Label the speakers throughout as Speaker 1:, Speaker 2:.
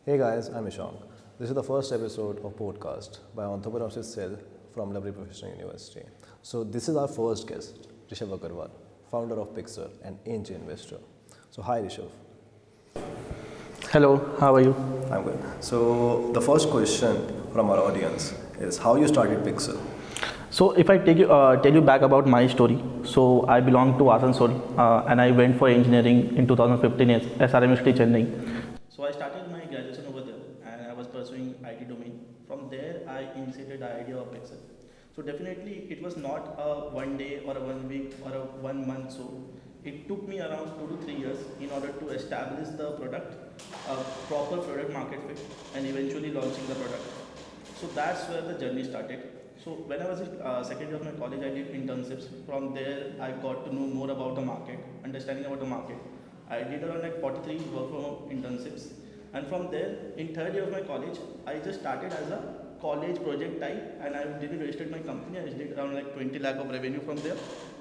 Speaker 1: Hey guys, I'm Ishank. This is the first episode of podcast by Entrepreneurship Cell from WFH University. So this is our first guest, Rishav Agarwal, founder of Picxele and angel investor. So hi Rishav.
Speaker 2: Hello, how are you?
Speaker 1: I'm good. So the first question from our audience is how you started Picxele.
Speaker 2: So if I tell you back about my story, so I belong to Asansol and I went for engineering in 2015 at SRMST Chennai. So I started my graduation over there and I was pursuing IT domain. From there I initiated the idea of Picxele. So definitely it was not a one day or a 1 week or a 1 month. So it took me around 2 to 3 years in order to establish the product, a proper product market fit, and eventually launching the product. So that's where the journey started. So when I was in second year of my college, I did internships. From there, I got to know more about the market, understanding about the market. I did around like 43 work from home internships. And from there, in third year of my college, I just started as a college project type and I didn't register my company. I did around like 20 lakh of revenue from there.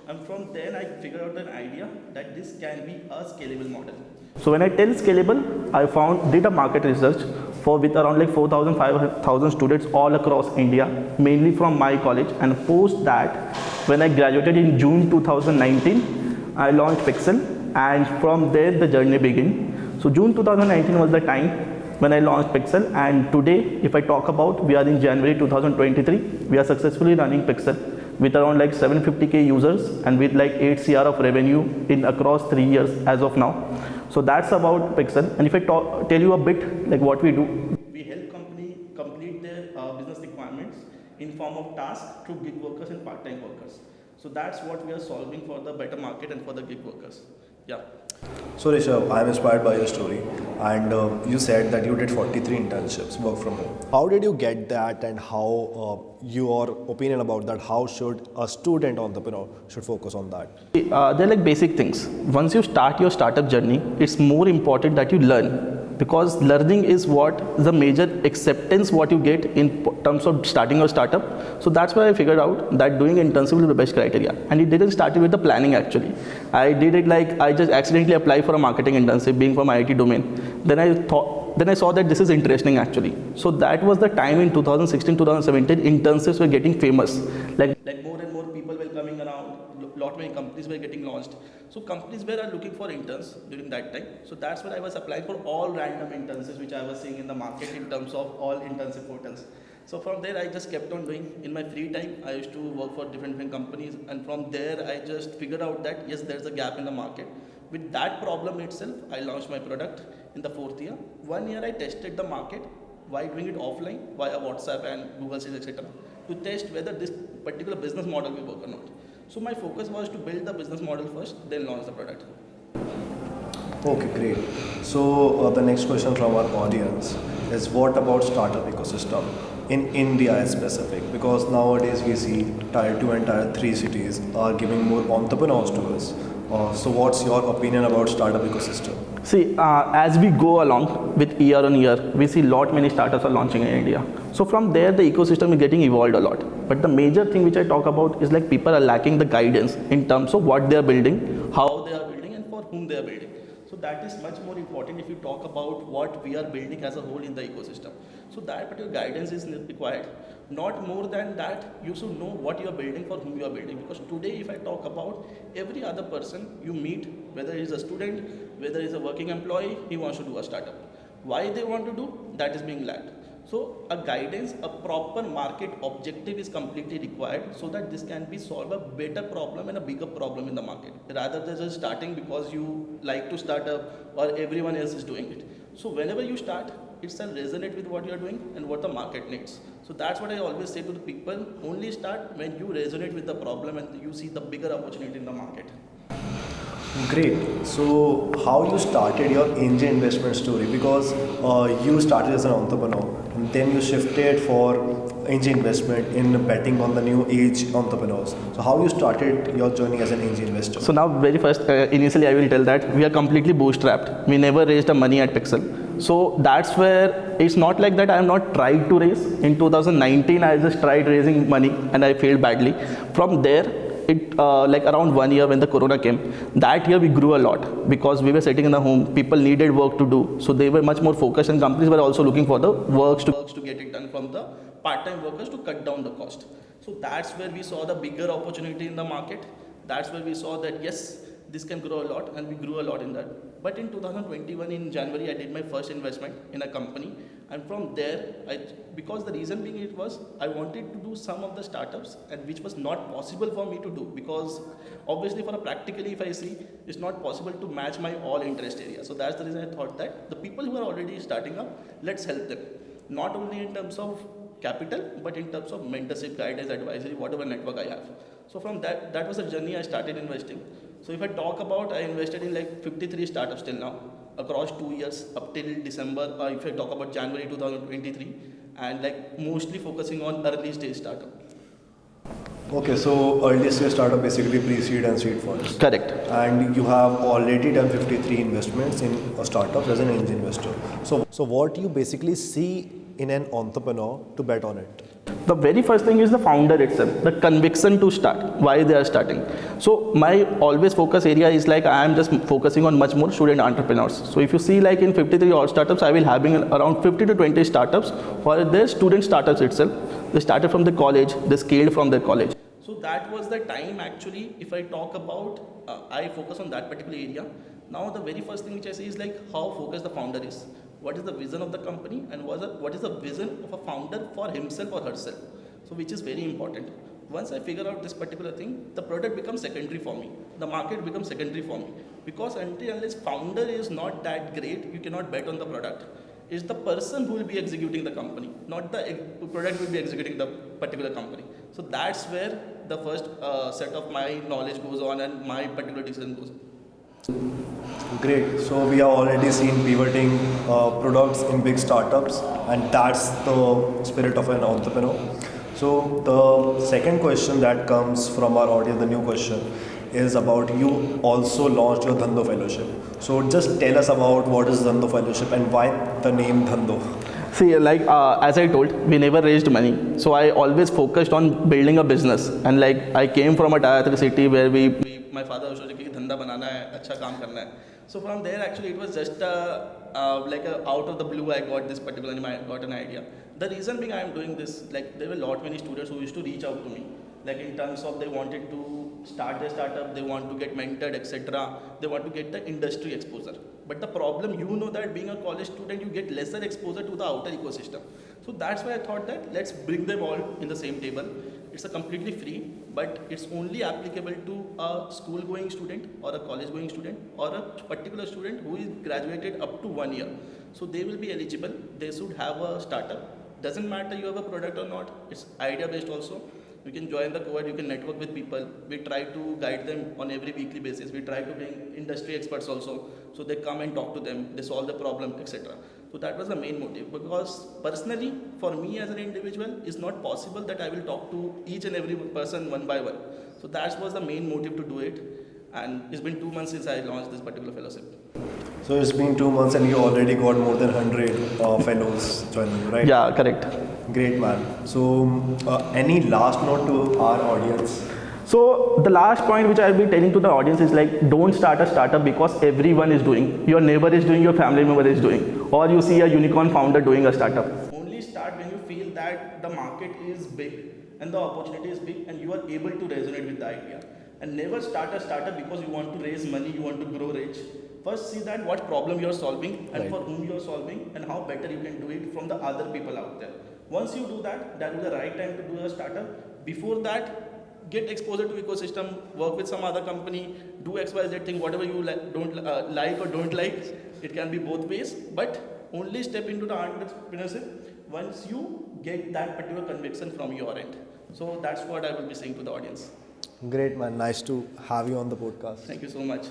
Speaker 2: And from then I figured out an idea that this can be a scalable model. So when I tell scalable, I did a market research with around like 4,000, 5,000 students all across India, mainly from my college. And post that, when I graduated in June 2019, I launched Picxele, and from there the journey began. So June 2019 was the time when I launched Picxele, and today, if I talk about, we are in January 2023, we are successfully running Picxele with around like 750k users and with like 8 CR of revenue in across 3 years as of now. So that's about Picxele. And if I tell you a bit like what we do, we help company complete their business requirements in form of tasks through gig workers and part-time workers. So that's what we are solving for the better market and for the gig workers. Yeah.
Speaker 1: So Rishav, I'm inspired by your story and you said that you did 43 internships, work from home. How did you get that and how your opinion about that, how should a student entrepreneur should focus on that?
Speaker 2: They're like basic things. Once you start your startup journey, it's more important that you learn, because learning is what the major acceptance what you get in terms of starting your startup. So that's why I figured out that doing internship is the best criteria. And it didn't start with the planning actually. I did it like I just accidentally applied for a marketing internship being from IT domain. Then I saw that this is interesting actually. So that was the time in 2016, 2017, internships were getting famous. Like more and more people were coming around, lot many companies were getting launched. So companies were looking for interns during that time. So that's why I was applying for all random internships which I was seeing in the market in terms of all internship portals. So from there I just kept on doing. In my free time I used to work for different companies, and from there I just figured out that yes, there's a gap in the market. With that problem itself, I launched my product in the fourth year. 1 year I tested the market while doing it offline via WhatsApp and Google Sales, etc. to test whether this particular business model will work or not. So my focus was to build the business model first, then launch the product.
Speaker 1: Okay, great. So the next question from our audience is what about startup ecosystem in India specific? Because nowadays we see tier 2 and tier 3 cities are giving more entrepreneurs to us. So what's your opinion about startup ecosystem?
Speaker 2: See, as we go along with year on year, we see many startups are launching in India. So from there, the ecosystem is getting evolved a lot. But the major thing which I talk about is like people are lacking the guidance in terms of what they are building, how they are building, and for whom they are building. So that is much more important if you talk about what we are building as a whole in the ecosystem. So that particular guidance is required. Not more than that, you should know what you are building, for whom you are building. Because today, if I talk about every other person you meet, whether he is a student, whether he is a working employee, he wants to do a startup. Why they want to do, that is being lacked. So a guidance, a proper market objective is completely required so that this can be solve a better problem and a bigger problem in the market, rather than just starting because you like to start up or everyone else is doing it. So whenever you start, it shall resonate with what you are doing and what the market needs. So that's what I always say to the people, only start when you resonate with the problem and you see the bigger opportunity in the market.
Speaker 1: Great. So how you started your angel investment story? Because you started as an entrepreneur and then you shifted for angel investment in betting on the new age entrepreneurs. So how you started your journey as an angel investor?
Speaker 2: So now very first, initially I will tell that we are completely bootstrapped. We never raised the money at Picxele. So that's where it's not like that I have not tried to raise. In 2019, I just tried raising money and I failed badly. From there, it like around 1 year when the corona came. That year we grew a lot because we were sitting in the home. People needed work to do, so they were much more focused, and companies were also looking for the works to get it done from the part-time workers to cut down the cost. So that's where we saw the bigger opportunity in the market. That's where we saw that yes, this can grow a lot, and we grew a lot in that. But in 2021 in January, I did my first investment in a company, and from there, because the reason being it was I wanted to do some of the startups, and which was not possible for me to do because obviously for a practically if I see, it's not possible to match my all interest area. So that's the reason I thought that the people who are already starting up, let's help them, not only in terms of capital, but in terms of mentorship, guidance, advisory, whatever network I have. So from that was a journey I started investing. So if I talk about, I invested in like 53 startups till now across 2 years up till December. If I talk about January 2023, and like mostly focusing on early stage startup.
Speaker 1: Okay, so early stage startup basically pre-seed and seed funds.
Speaker 2: Correct.
Speaker 1: And you have already done 53 investments in a startup as an angel investor. So what you basically see in an entrepreneur to bet on it?
Speaker 2: The very first thing is the founder itself, the conviction to start, why they are starting. So my always focus area is like I am just focusing on much more student entrepreneurs. So if you see like in 53 all startups, I will having around 50 to 20 startups for their student startups itself. They started from the college, they scaled from their college. So that was the time actually, if I talk about, I focus on that particular area. Now the very first thing which I see is like how focused the founder is. What is the vision of the company, and what is the vision of a founder for himself or herself. So which is very important. Once I figure out this particular thing, the product becomes secondary for me. The market becomes secondary for me. Because until unless founder is not that great, you cannot bet on the product. It's the person who will be executing the company, not the product will be executing the particular company. So that's where the first set of my knowledge goes on and my particular decision goes on.
Speaker 1: Great. So we have already seen pivoting products in big startups, and that's the spirit of an entrepreneur. So the second question that comes from our audience, the new question, is about you also launched your Dhando Fellowship. So just tell us about what is Dhando Fellowship and why the name Dhando.
Speaker 2: See, like as I told, we never raised money. So I always focused on building a business. And like I came from a tier 3 city where my father was saying, "Dhanda banana hai, अच्छा काम करना है." So from there, actually, it was just out of the blue, I got this particular name, I got an idea. The reason being I am doing this, like there were many students who used to reach out to me, like in terms of they wanted to start their startup, they want to get mentored, etc. They want to get the industry exposure. But the problem, that being a college student, you get lesser exposure to the outer ecosystem. So that's why I thought that let's bring them all in the same table. It's a completely free, but it's only applicable to a school-going student or a college-going student or a particular student who is graduated up to 1 year. So they will be eligible. They should have a startup. Doesn't matter you have a product or not. It's idea-based also. You can join the cohort, you can network with people. We try to guide them on every weekly basis. We try to bring industry experts also. So they come and talk to them, they solve the problem, etc. So that was the main motive, because personally, for me as an individual, it's not possible that I will talk to each and every person one by one. So that was the main motive to do it. And it's been 2 months since I launched this particular fellowship.
Speaker 1: So it's been 2 months and you already got more than 100 fellows joining you, right?
Speaker 2: Yeah, correct.
Speaker 1: Great, man. So any last note to our audience?
Speaker 2: So the last point which I'll be telling to the audience is like, don't start a startup because everyone is doing. Your neighbor is doing, your family member is doing. Or you see a unicorn founder doing a startup. Only start when you feel that the market is big and the opportunity is big and you are able to resonate with the idea. And never start a startup because you want to raise money, you want to grow rich. First see that what problem you are solving and for whom you are solving and how better you can do it from the other people out there. Once you do that, that is the right time to do a startup. Before that, get exposure to ecosystem, work with some other company, do XYZ thing, whatever you don't like or don't like. It can be both ways, but only step into the entrepreneurship once you get that particular conviction from your end. So that's what I will be saying to the audience.
Speaker 1: Great, man. Nice to have you on the podcast.
Speaker 2: Thank you so much.